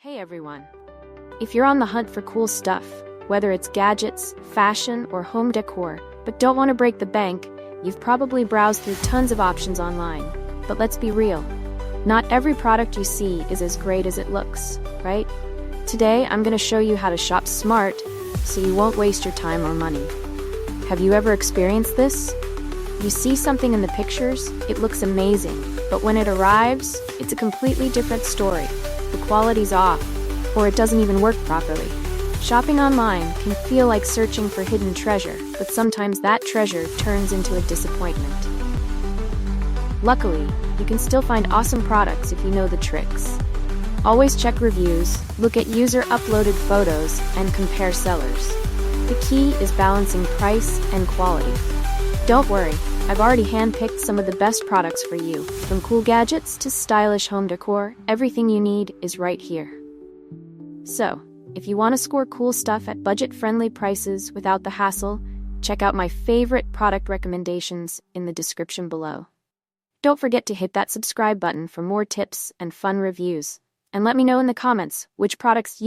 Hey everyone! If you're on the hunt for cool stuff, whether it's gadgets, fashion, or home decor, but don't want to break the bank, you've probably browsed through tons of options online. But let's be real, not every product you see is as great as it looks, right? Today, I'm going to show you how to shop smart so you won't waste your time or money. Have you ever experienced this? You see something in the pictures, it looks amazing, but when it arrives, it's a completely different story. The quality's off, or it doesn't even work properly. Shopping online can feel like searching for hidden treasure, but sometimes that treasure turns into a disappointment. Luckily, you can still find awesome products if you know the tricks. Always check reviews, look at user-uploaded photos, and compare sellers. The key is balancing price and quality. Don't worry, I've already handpicked some of the best products for you. From cool gadgets to stylish home decor, everything you need is right here. So, if you want to score cool stuff at budget-friendly prices without the hassle, check out my favorite product recommendations in the description below. Don't forget to hit that subscribe button for more tips and fun reviews. And let me know in the comments which products you